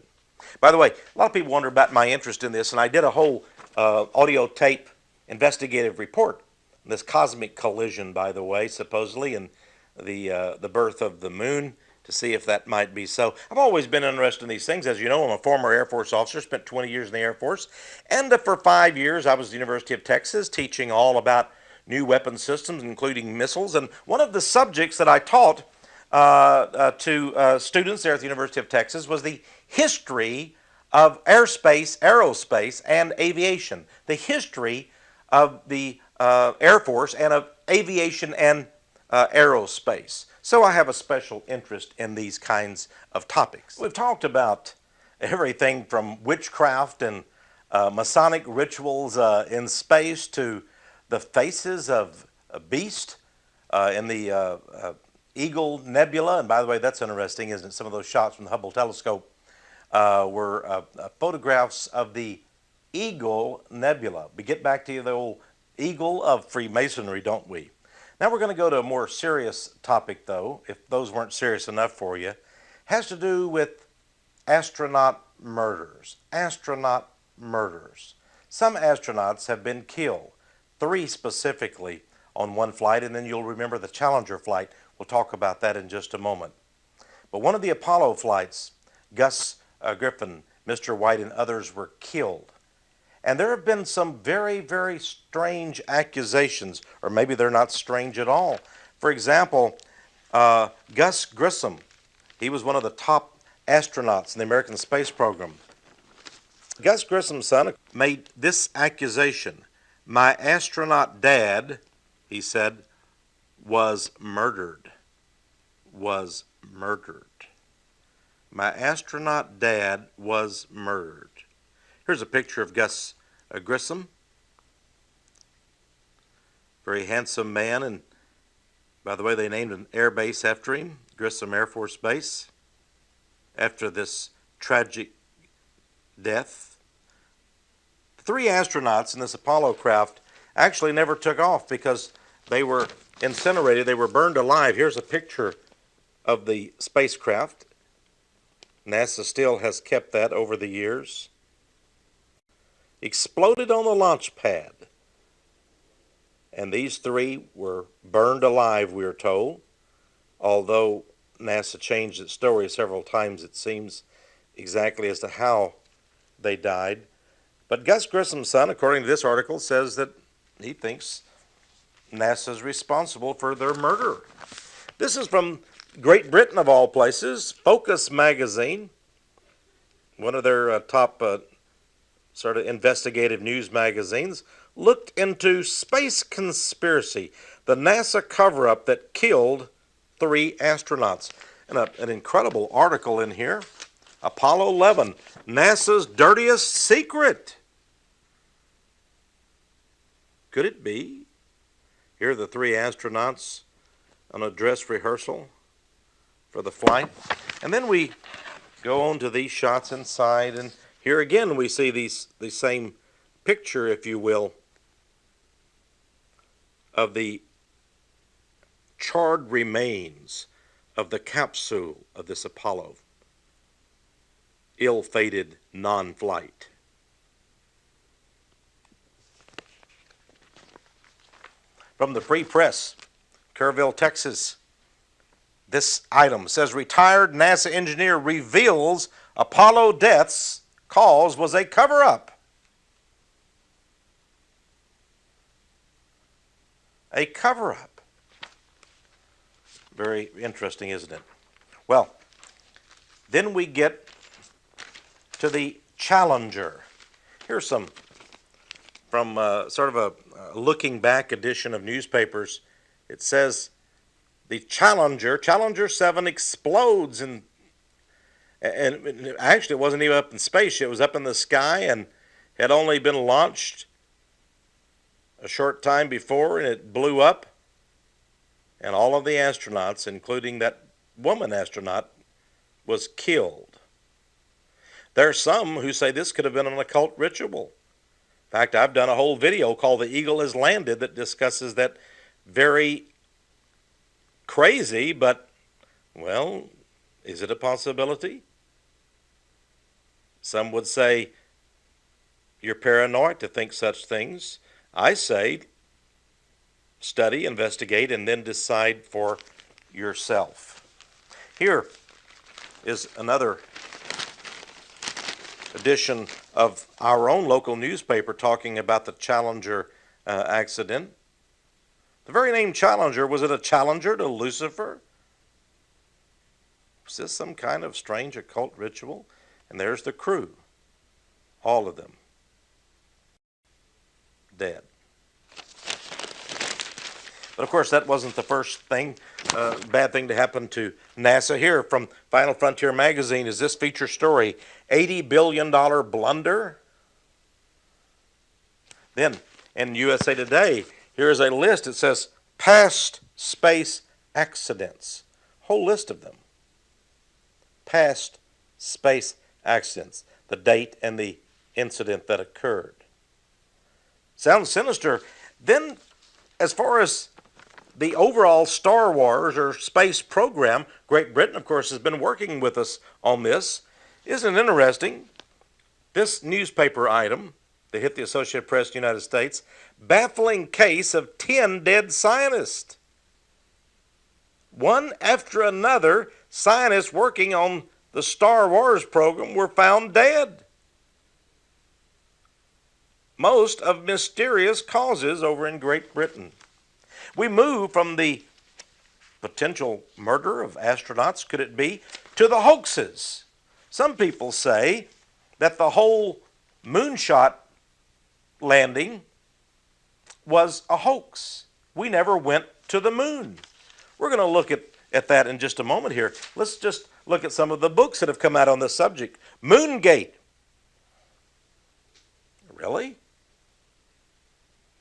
By the way, a lot of people wonder about my interest in this, and I did a whole audio tape investigative report on this cosmic collision, by the way, supposedly, and the birth of the moon, to see if that might be so. I've always been interested in these things. As you know, I'm a former Air Force officer, spent 20 years in the Air Force, and for 5 years I was at the University of Texas teaching all about new weapon systems, including missiles. And one of the subjects that I taught to students there at the University of Texas was the history of airspace, aerospace, and aviation. The history of the Air Force and of aviation and aerospace. So I have a special interest in these kinds of topics. We've talked about everything from witchcraft and Masonic rituals in space to the faces of a beast in the Eagle Nebula. And by the way, that's interesting, isn't it? Some of those shots from the Hubble telescope were photographs of the Eagle Nebula. We get back to the old eagle of Freemasonry, don't we? Now we're going to go to a more serious topic, though, if those weren't serious enough for you. It has to do with astronaut murders. Astronaut murders. Some astronauts have been killed, 3 specifically on one flight, and then you'll remember the Challenger flight. We'll talk about that in just a moment. But one of the Apollo flights, Gus Griffin, Mr. White, and others were killed. And there have been some very, very strange accusations, or maybe they're not strange at all. For example, Gus Grissom, he was one of the top astronauts in the American space program. Gus Grissom's son made this accusation: "My astronaut dad," he said, "was murdered. Was murdered. My astronaut dad was murdered." Here's a picture of Gus Grissom. Very handsome man, and by the way, they named an air base after him, Grissom Air Force Base, after this tragic death. 3 astronauts in this Apollo craft actually never took off because they were incinerated. They were burned alive. Here's a picture of the spacecraft. NASA still has kept that over the years. Exploded on the launch pad. And these 3 were burned alive, we're told. Although NASA changed its story several times, it seems, exactly as to how they died. But Gus Grissom's son, according to this article, says that he thinks NASA's responsible for their murder. This is from Great Britain, of all places. Focus magazine, one of their top sort of investigative news magazines, looked into space conspiracy, the NASA cover-up that killed 3 astronauts. And an incredible article in here, Apollo 11, NASA's dirtiest secret. Could it be? Here are the 3 astronauts on a dress rehearsal for the flight. And then we go on to these shots inside, and here again we see the same picture, if you will, of the charred remains of the capsule of this Apollo ill-fated non-flight. From the Free Press, Kerrville, Texas, this item says, retired NASA engineer reveals Apollo death's cause was a cover-up. A cover-up. Very interesting, isn't it? Well, then we get to the Challenger. Here's some from sort of a looking back edition of newspapers. It says the Challenger 7 explodes and actually it wasn't even up in space. It was up in the sky and had only been launched a short time before, and it blew up. And all of the astronauts, including that woman astronaut, was killed. There are some who say this could have been an occult ritual. In fact, I've done a whole video called "The Eagle Has Landed" that discusses that very crazy, but, well, is it a possibility? Some would say you're paranoid to think such things. I say study, investigate, and then decide for yourself. Here is another edition of our own local newspaper talking about the Challenger accident. The very name Challenger, was it a challenger to Lucifer? Was this some kind of strange occult ritual? And there's the crew, all of them, dead. But of course, that wasn't the first thing, bad thing to happen to NASA. Here from Final Frontier magazine is this feature story, $80 billion blunder. Then in USA Today, here is a list. It says past space accidents. Whole list of them. Past space accidents. The date and the incident that occurred. Sounds sinister. Then, as far as the overall Star Wars or space program, Great Britain, of course, has been working with us on this. Isn't it interesting? This newspaper item that hit the Associated Press of the United States, baffling case of 10 dead scientists. One after another, scientists working on the Star Wars program were found dead. Most of mysterious causes over in Great Britain. We move from the potential murder of astronauts, could it be, to the hoaxes. Some people say that the whole moonshot landing was a hoax. We never went to the moon. We're going to look at that in just a moment here. Let's just look at some of the books that have come out on this subject. Moongate. Really?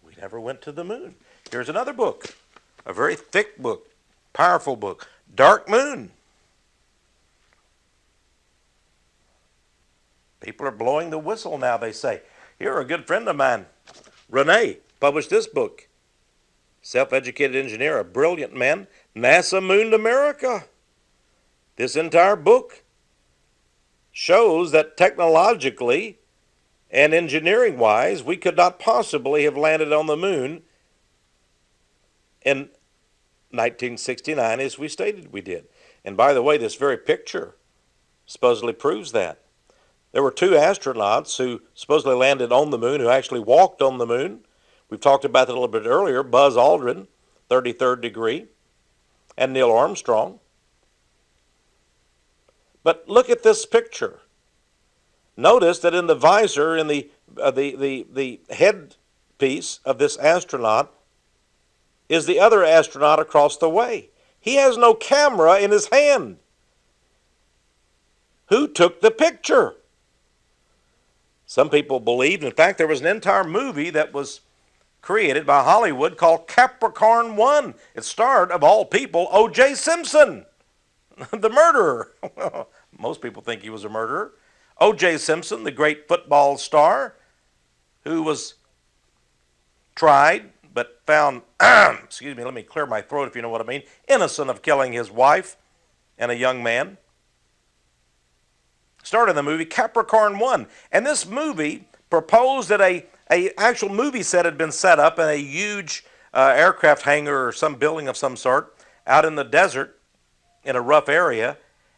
We never went to the moon. Here's another book, a very thick book, powerful book, Dark Moon. People are blowing the whistle now, they say. Here, a good friend of mine, Renee, published this book. Self-educated engineer, a brilliant man, NASA mooned America. This entire book shows that technologically and engineering-wise, we could not possibly have landed on the moon in 1969 as we stated we did. And by the way, this very picture supposedly proves that. There were 2 astronauts who supposedly landed on the moon, who actually walked on the moon. We've talked about that a little bit earlier. Buzz Aldrin, 33rd degree, and Neil Armstrong. But look at this picture. Notice that in the visor, in the headpiece of this astronaut, is the other astronaut across the way. He has no camera in his hand. Who took the picture? Some people believed, in fact, there was an entire movie that was created by Hollywood called Capricorn 1. It starred, of all people, O.J. Simpson, the murderer. Most people think he was a murderer. O.J. Simpson, the great football star, who was tried but found, excuse me, let me clear my throat if you know what I mean, innocent of killing his wife and a young man. Started the movie Capricorn 1. And this movie proposed that a actual movie set had been set up in a huge aircraft hangar or some building of some sort out in the desert in a rough area.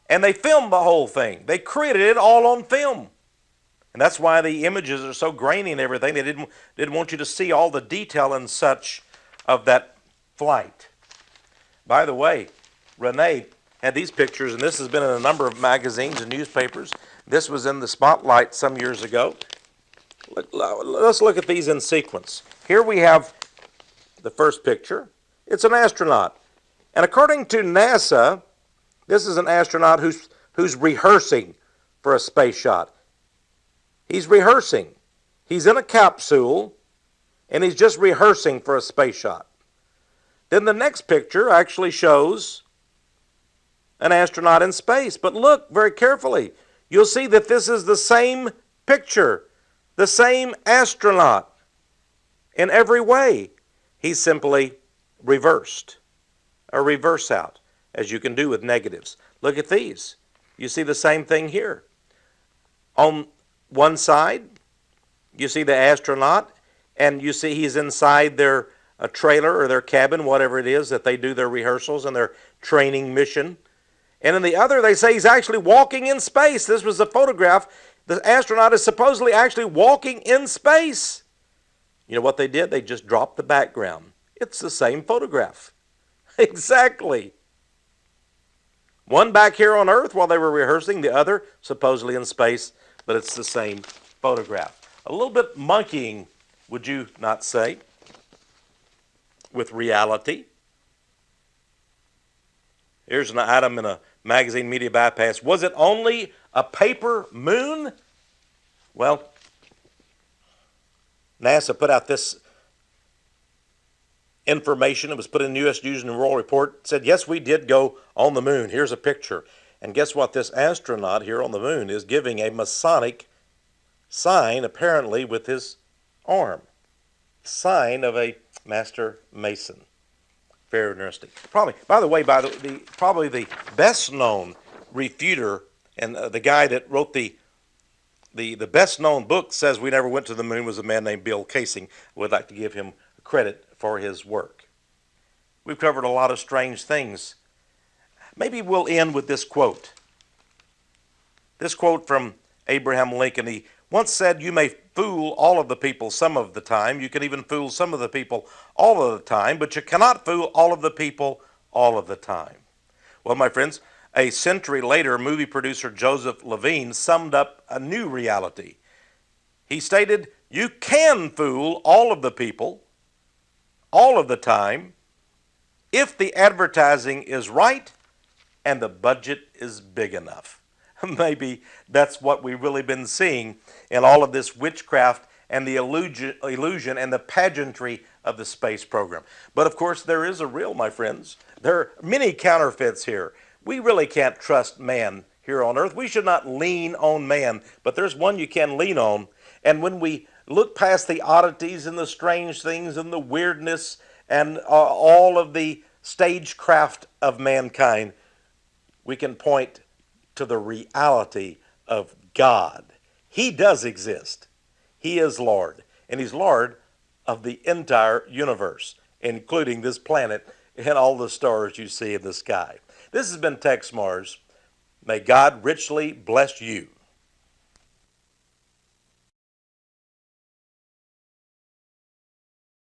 And they filmed the whole thing. They created it all on film. And that's why the images are so grainy and everything. They didn't want you to see all the detail and such of that flight. By the way, Renee had these pictures, and this has been in a number of magazines and newspapers. This was in the Spotlight some years ago. Let's look at these in sequence. Here we have the first picture. It's an astronaut. And according to NASA, this is an astronaut who's rehearsing for a space shot. He's rehearsing. He's in a capsule, and he's just rehearsing for a space shot. Then the next picture actually shows an astronaut in space. But look very carefully. You'll see that this is the same picture, the same astronaut in every way. He's simply reversed. a reverse out, as you can do with negatives. Look at these. You see the same thing here. On one side, you see the astronaut, and you see he's inside their trailer or their cabin, whatever it is that they do their rehearsals and their training mission. And in the other, they say he's actually walking in space. This was a photograph. The astronaut is supposedly actually walking in space. You know what they did? They just dropped the background. It's the same photograph. Exactly. One back here on Earth while they were rehearsing, the other supposedly in space, but it's the same photograph. A little bit monkeying, would you not say, with reality? Here's an item in a magazine, Media Bypass. Was it only a paper moon? Well, NASA put out this information. It was put in the U.S. News and World Report. It said, yes, we did go on the moon. Here's a picture. And guess what? This astronaut here on the moon is giving a Masonic sign, apparently with his arm. Sign of a master mason. Very interesting. Probably, by the way, probably the best known refuter and the guy that wrote the best known book says we never went to the moon was a man named Bill Casing. Would like to give him credit for his work. We've covered a lot of strange things. Maybe we'll end with this quote. This quote from Abraham Lincoln. He once said, you may fool all of the people some of the time. You can even fool some of the people all of the time, but you cannot fool all of the people all of the time. Well, my friends, a century later, movie producer Joseph Levine summed up a new reality. He stated, you can fool all of the people all of the time if the advertising is right and the budget is big enough. Maybe that's what we've really been seeing in all of this witchcraft and the illusion and the pageantry of the space program. But of course, there is a real, my friends. There are many counterfeits here. We really can't trust man here on earth. We should not lean on man, but there's one you can lean on. And when we look past the oddities and the strange things and the weirdness and all of the stagecraft of mankind, we can point to the reality of God. He does exist. He is Lord, and He's Lord of the entire universe, including this planet and all the stars you see in the sky. This has been Texe Mars. May God richly bless you.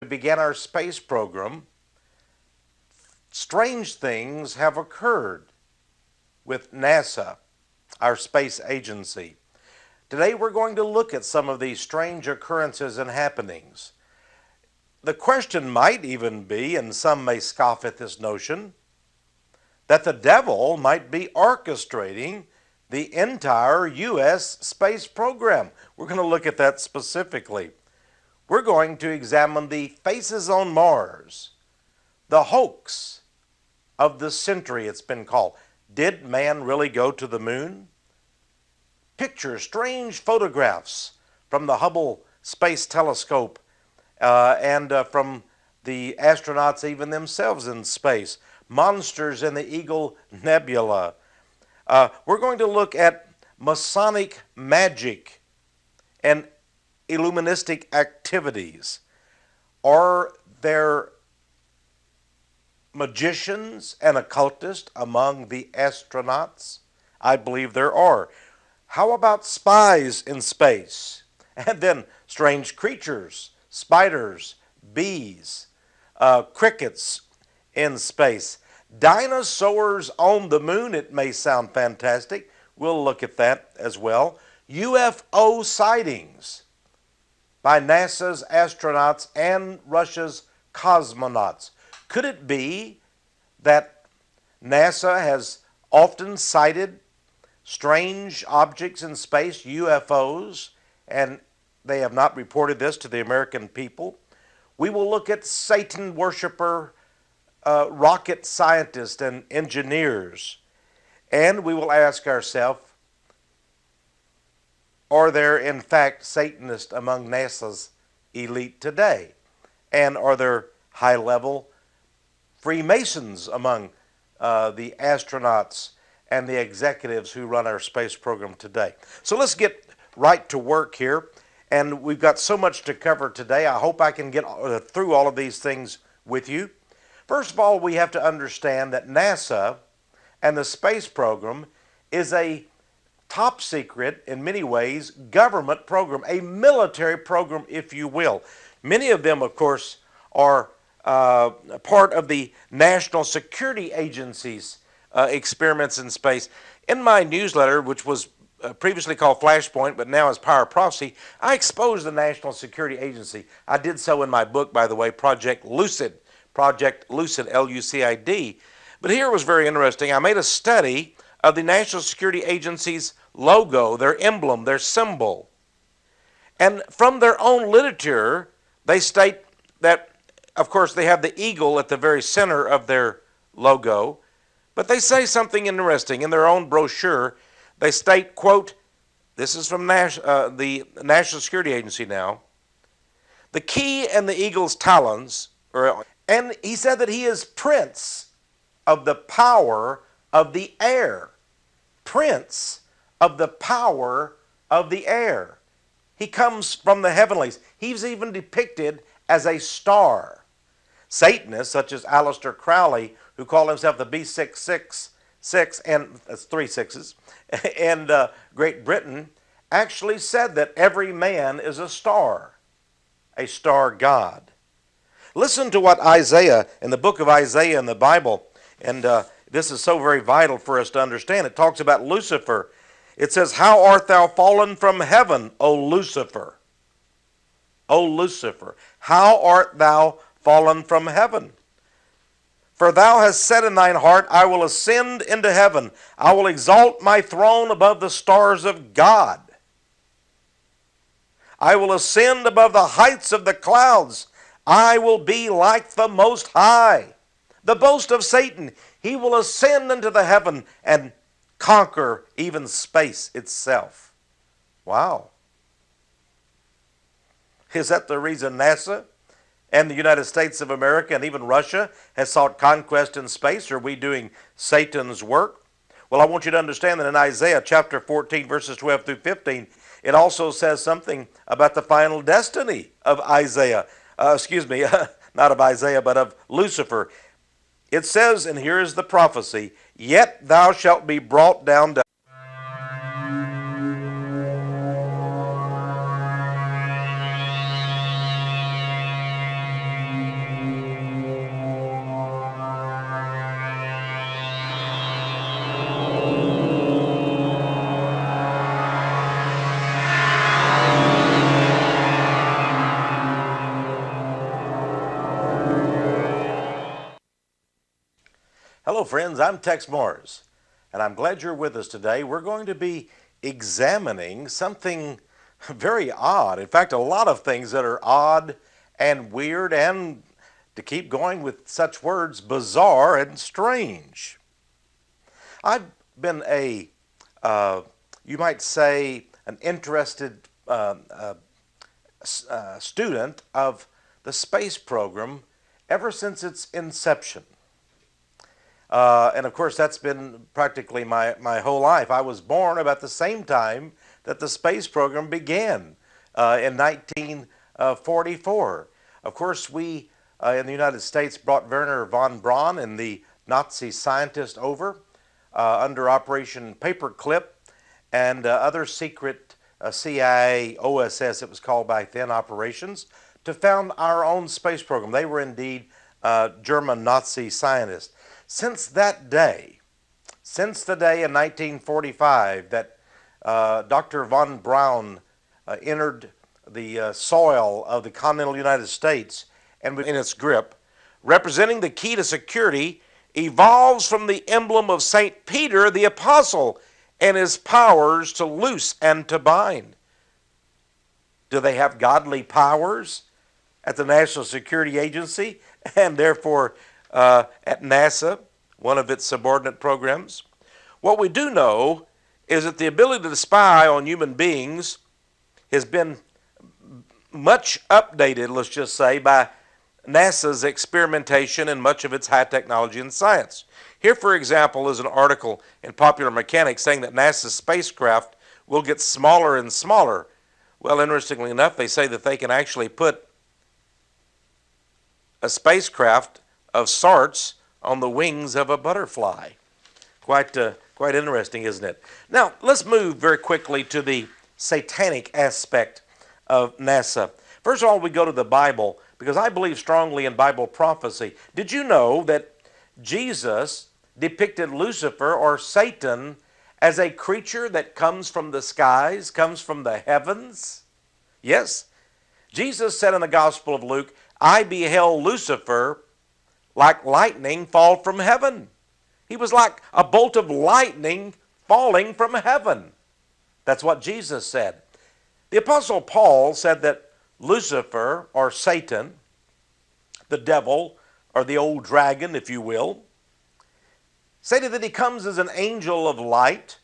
We began our space program. Strange things have occurred with NASA, our space agency. Today we're going to look at some of these strange occurrences and happenings. The question might even be, and some may scoff at this notion, that the devil might be orchestrating the entire U.S. space program. We're going to look at that specifically. We're going to examine the faces on Mars, the hoax of the century it's been called. Did man really go to the moon? Pictures, strange photographs from the Hubble Space Telescope and from the astronauts even themselves in space. Monsters in the Eagle Nebula. We're going to look at Masonic magic and Illuministic activities. Are there magicians and occultists among the astronauts? I believe there are. How about spies in space? And then strange creatures, spiders, bees, crickets in space. Dinosaurs on the moon, it may sound fantastic. We'll look at that as well. UFO sightings by NASA's astronauts and Russia's cosmonauts. Could it be that NASA has often cited strange objects in space, UFOs, and they have not reported this to the American people? We will look at Satan worshiper, rocket scientists and engineers, and we will ask ourselves, are there in fact Satanists among NASA's elite today? And are there high-level Freemasons among the astronauts and the executives who run our space program today. So let's get right to work here. And we've got so much to cover today. I hope I can get through all of these things with you. First of all, we have to understand that NASA and the space program is a top secret, in many ways, government program, a military program, if you will. Many of them, of course, are part of the National Security Agency's experiments in space. In my newsletter, which was previously called Flashpoint, but now is Power of Prophecy, I exposed the National Security Agency. I did so in my book, by the way, Project Lucid, L-U-C-I-D. But here was very interesting. I made a study of the National Security Agency's logo, their emblem, their symbol. And from their own literature, they state that, of course, they have the eagle at the very center of their logo. But they say something interesting. In their own brochure, they state, quote, this is from the National Security Agency now, the key and the eagle's talons, and he said that he is prince of the power of the air. Prince of the power of the air. He comes from the heavenlies. He's even depicted as a star. Satanists, such as Aleister Crowley, who call himself the B666, and that's 3 6s, and Great Britain, actually said that every man is a star god. Listen to what Isaiah, in the book of Isaiah in the Bible, and this is so very vital for us to understand. It talks about Lucifer. It says, how art thou fallen from heaven, O Lucifer? O Lucifer, how art thou fallen from heaven? For thou hast said in thine heart, I will ascend into heaven. I will exalt my throne above the stars of God. I will ascend above the heights of the clouds. I will be like the Most High. The boast of Satan, he will ascend into the heaven and conquer even space itself. Wow. Is that the reason NASA and the United States of America and even Russia has sought conquest in space? Are we doing Satan's work? Well, I want you to understand that in Isaiah chapter 14, verses 12 through 15, it also says something about the final destiny of Isaiah. Not of Isaiah, but of Lucifer. It says, and here is the prophecy, yet thou shalt be brought down to Hello friends, I'm Tex Mars, and I'm glad you're with us today. We're going to be examining something very odd. In fact, a lot of things that are odd and weird and, to keep going with such words, bizarre and strange. I've been you might say, an interested student of the space program ever since its inception. And of course, that's been practically my whole life. I was born about the same time that the space program began in 1944. Of course, we in the United States brought Werner von Braun and the Nazi scientist over under Operation Paperclip and other secret CIA, OSS, it was called back then, operations, to found our own space program. They were indeed German Nazi scientists. Since that day, since the day in 1945 that Dr. von Braun entered the soil of the continental United States and in its grip, representing the key to security, evolves from the emblem of St. Peter the Apostle and his powers to loose and to bind. Do they have godly powers at the National Security Agency and therefore at NASA, one of its subordinate programs? What we do know is that the ability to spy on human beings has been much updated, let's just say, by NASA's experimentation and much of its high technology and science. Here, for example, is an article in Popular Mechanics saying that NASA's spacecraft will get smaller and smaller. Well, interestingly enough, they say that they can actually put a spacecraft of sorts on the wings of a butterfly. Quite interesting, isn't it? Now, let's move very quickly to the satanic aspect of NASA. First of all, we go to the Bible, because I believe strongly in Bible prophecy. Did you know that Jesus depicted Lucifer, or Satan, as a creature that comes from the skies, comes from the heavens? Yes. Jesus said in the Gospel of Luke, I beheld Lucifer like lightning fall from heaven. He was like a bolt of lightning falling from heaven. That's what Jesus said. The Apostle Paul said that Lucifer, or Satan, the devil, or the old dragon, if you will, stated that he comes as an angel of light.